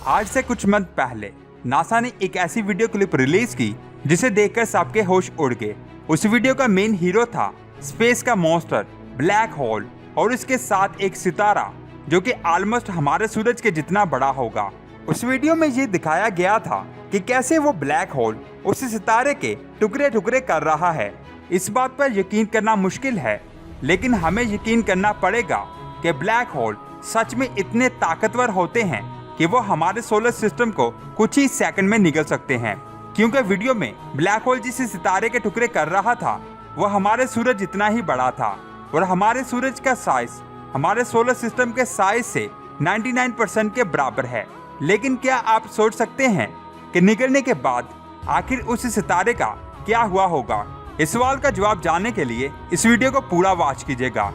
आज से कुछ मंथ पहले नासा ने एक ऐसी वीडियो क्लिप रिलीज की जिसे देखकर सबके होश उड़ गए। उस वीडियो का मेन हीरो था स्पेस का मॉन्स्टर ब्लैक होल और इसके साथ एक सितारा जो कि ऑलमोस्ट हमारे सूरज के जितना बड़ा होगा। उस वीडियो में ये दिखाया गया था कि कैसे वो ब्लैक होल उस सितारे के टुकड़े टुकड़े कर रहा है। इस बात पर यकीन करना मुश्किल है, लेकिन हमें यकीन करना पड़ेगा कि ब्लैक होल सच में इतने ताकतवर होते हैं कि वो हमारे सोलर सिस्टम को कुछ ही सेकंड में निगल सकते हैं। क्योंकि वीडियो में ब्लैक होल जिस सितारे के टुकड़े कर रहा था वो हमारे सूरज जितना ही बड़ा था और हमारे सूरज का साइज हमारे सोलर सिस्टम के साइज से 99% के बराबर है। लेकिन क्या आप सोच सकते हैं कि निकलने के बाद आखिर उस सितारे का क्या हुआ होगा? इस सवाल का जवाब जानने के लिए इस वीडियो को पूरा वॉच कीजिएगा।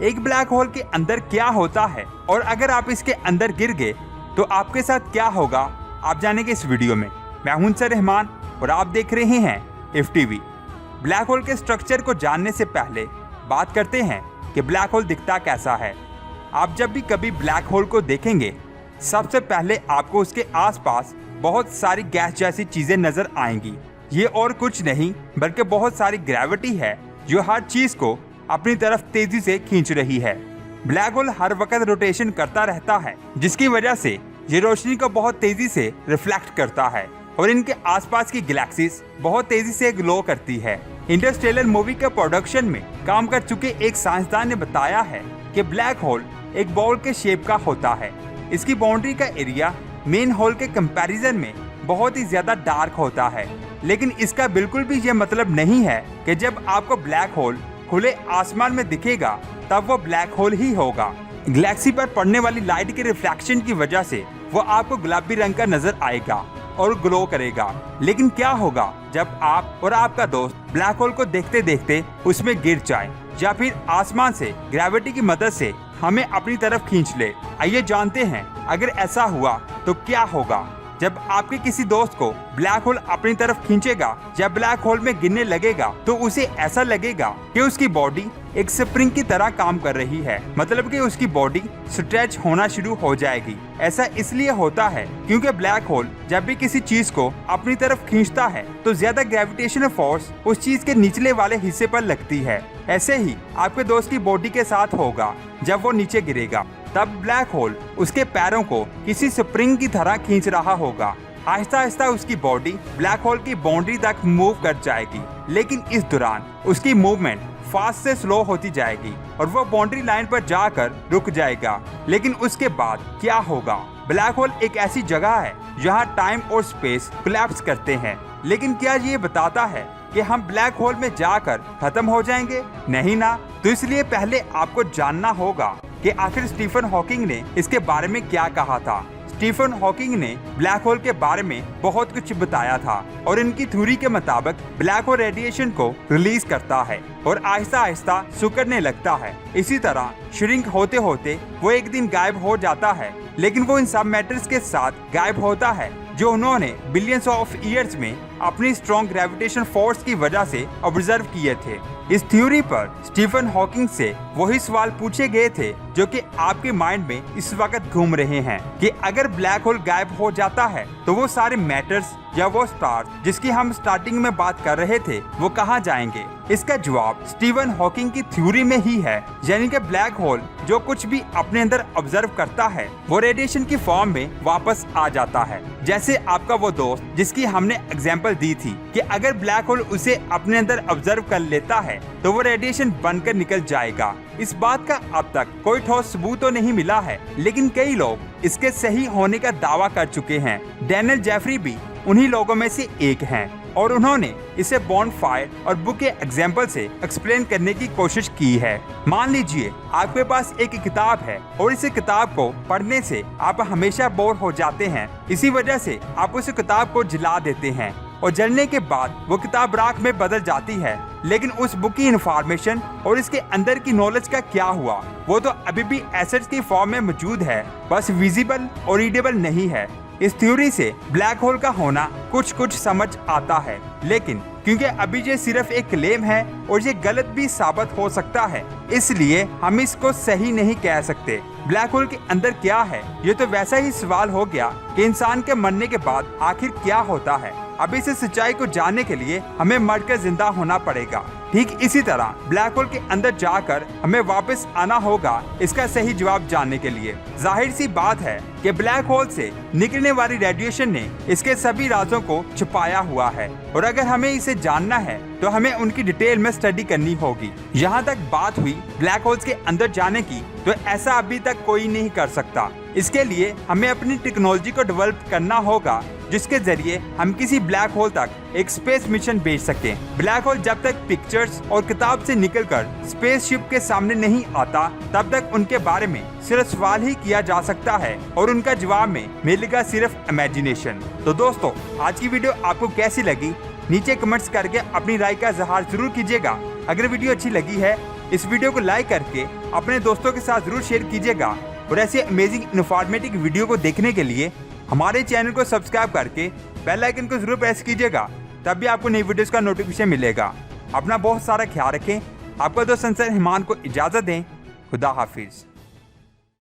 एक ब्लैक होल के अंदर क्या होता है और अगर आप इसके अंदर गिर गए तो आपके साथ क्या होगा, आप जानेंगे इस वीडियो में। मैं हूं सर रहमान और आप देख रहे हैं FTV। ब्लैक होल के स्ट्रक्चर को जानने से पहले बात करते हैं कि ब्लैक होल दिखता कैसा है। आप जब भी कभी ब्लैक होल को देखेंगे सबसे पहले आपको उसके आसपास बहुत सारी गैस जैसी चीजें नजर आएंगी। ये और कुछ नहीं बल्कि बहुत सारी ग्रेविटी है जो हर चीज को अपनी तरफ तेजी से खींच रही है। ब्लैक होल हर वक्त रोटेशन करता रहता है जिसकी वजह से ये रोशनी को बहुत तेजी से रिफ्लेक्ट करता है और इनके आसपास की गैलेक्सीज बहुत तेजी से ग्लो करती है। इंटरस्टेलर मूवी के प्रोडक्शन में काम कर चुके एक साइंसदान ने बताया है कि ब्लैक होल एक बॉल के शेप का होता है। इसकी बाउंड्री का एरिया मेन होल के कंपैरिजन में बहुत ही ज्यादा डार्क होता है, लेकिन इसका बिल्कुल भी ये मतलब नहीं है कि जब आपको ब्लैक होल खुले आसमान में दिखेगा तब वो ब्लैक होल ही होगा। गैलेक्सी पर पड़ने वाली लाइट के रिफ्लेक्शन की वजह से वो आपको गुलाबी रंग का नजर आएगा और ग्लो करेगा। लेकिन क्या होगा जब आप और आपका दोस्त ब्लैक होल को देखते देखते उसमें गिर जाए या फिर आसमान से ग्रेविटी की मदद से हमें अपनी तरफ खींच ले? आइए जानते हैं अगर ऐसा हुआ तो क्या होगा। जब आपके किसी दोस्त को ब्लैक होल अपनी तरफ खींचेगा या ब्लैक होल में गिरने लगेगा तो उसे ऐसा लगेगा कि उसकी बॉडी एक स्प्रिंग की तरह काम कर रही है, मतलब कि उसकी बॉडी स्ट्रेच होना शुरू हो जाएगी। ऐसा इसलिए होता है क्योंकि ब्लैक होल जब भी किसी चीज को अपनी तरफ खींचता है तो ज्यादा ग्रेविटेशनल फोर्स उस चीज के निचले वाले हिस्से पर लगती है। ऐसे ही आपके दोस्त की बॉडी के साथ होगा। जब वो नीचे गिरेगा तब ब्लैक होल उसके पैरों को किसी स्प्रिंग की तरह खींच रहा होगा। आहिस्ता आहिस्ता उसकी बॉडी ब्लैक होल की बाउंड्री तक मूव कर जाएगी, लेकिन इस दौरान उसकी मूवमेंट फास्ट से स्लो होती जाएगी और वो बाउंड्री लाइन पर जाकर रुक जाएगा। लेकिन उसके बाद क्या होगा? ब्लैक होल एक ऐसी जगह है जहाँ टाइम और स्पेस कोलैप्स करते हैं। लेकिन क्या ये बताता है कि हम ब्लैक होल में जाकर खत्म हो जाएंगे? नहीं ना। तो इसलिए पहले आपको जानना होगा कि आखिर स्टीफन हॉकिंग ने इसके बारे में क्या कहा था। स्टीफन हॉकिंग ने ब्लैक होल के बारे में बहुत कुछ बताया था और इनकी थ्योरी के मुताबिक ब्लैक होल रेडिएशन को रिलीज करता है और आहिस्ता आहिस्ता सिकुड़ने लगता है। इसी तरह श्रिंक होते होते वो एक दिन गायब हो जाता है, लेकिन वो इन सब मैटर्स के साथ गायब होता है जो उन्होंने बिलियंस ऑफ ईयर्स में अपनी स्ट्रॉन्ग ग्रेविटेशन फोर्स की वजह से ऑब्जर्व किए थे। इस थ्योरी पर स्टीफन हॉकिंग से वही सवाल पूछे गए थे जो कि आपके माइंड में इस वक्त घूम रहे हैं कि अगर ब्लैक होल गायब हो जाता है तो वो सारे मैटर्स या वो स्टार्स जिसकी हम स्टार्टिंग में बात कर रहे थे वो कहाँ जाएंगे? इसका जवाब स्टीफन हॉकिंग की थ्योरी में ही है, यानी कि ब्लैक होल जो कुछ भी अपने अंदर ऑब्जर्व करता है वो रेडिएशन की फॉर्म में वापस आ जाता है। जैसे आपका वो दोस्त जिसकी हमने एग्जाम्पल दी थी कि अगर ब्लैक होल उसे अपने अंदर ऑब्जर्व कर लेता है तो वो रेडिएशन बनकर निकल जाएगा। इस बात का अब तक कोई ठोस सबूत तो नहीं मिला है, लेकिन कई लोग इसके सही होने का दावा कर चुके हैं। डैनियल जेफरी भी उन्हीं लोगों में से एक हैं और उन्होंने इसे बॉनफायर और बुक के एग्जाम्पल से एक्सप्लेन करने की कोशिश की है। मान लीजिए आपके पास एक किताब है और इस किताब को पढ़ने से आप हमेशा बोर हो जाते हैं। इसी वजह से आप उस किताब को जला देते हैं और जलने के बाद वो किताब राख में बदल जाती है। लेकिन उस बुक की इंफॉर्मेशन और इसके अंदर की नॉलेज का क्या हुआ? वो तो अभी भी एसेट्स की फॉर्म में मौजूद है, बस विजिबल और रीडेबल नहीं है। इस थ्योरी से ब्लैक होल का होना कुछ कुछ समझ आता है, लेकिन क्योंकि अभी ये सिर्फ एक क्लेम है और ये गलत भी साबित हो सकता है, इसलिए हम इसको सही नहीं कह सकते। ब्लैक होल के अंदर क्या है, ये तो वैसा ही सवाल हो गया कि इंसान के मरने के बाद आखिर क्या होता है। अब इस सच्चाई को जानने के लिए हमें मरकर जिंदा होना पड़ेगा। ठीक इसी तरह ब्लैक होल के अंदर जाकर हमें वापस आना होगा इसका सही जवाब जानने के लिए। जाहिर सी बात है कि ब्लैक होल से निकलने वाली रेडिएशन ने इसके सभी राजों को छुपाया हुआ है और अगर हमें इसे जानना है तो हमें उनकी डिटेल में स्टडी करनी होगी। यहाँ तक बात हुई ब्लैक होल्स के अंदर जाने की, तो ऐसा अभी तक कोई नहीं कर सकता। इसके लिए हमें अपनी टेक्नोलॉजी को डेवलप करना होगा जिसके जरिए हम किसी ब्लैक होल तक एक स्पेस मिशन भेज सकें। ब्लैक होल जब तक पिक्चर्स और किताब से निकलकर स्पेसशिप के सामने नहीं आता तब तक उनके बारे में सिर्फ सवाल ही किया जा सकता है और उनका जवाब में मिलेगा सिर्फ इमेजिनेशन। तो दोस्तों, आज की वीडियो आपको कैसी लगी नीचे कमेंट्स करके अपनी राय का इजहार जरूर कीजिएगा। अगर वीडियो अच्छी लगी है इस वीडियो को लाइक करके अपने दोस्तों के साथ जरूर शेयर कीजिएगा और ऐसे अमेजिंग इन्फॉर्मेटिव वीडियो को देखने के लिए हमारे चैनल को सब्सक्राइब करके बेल आइकन को जरूर प्रेस कीजिएगा, तब भी आपको नई वीडियोस का नोटिफिकेशन मिलेगा। अपना बहुत सारा ख्याल रखें। आपका दोस्त संसद हिमान को इजाजत दें। खुदा हाफिज।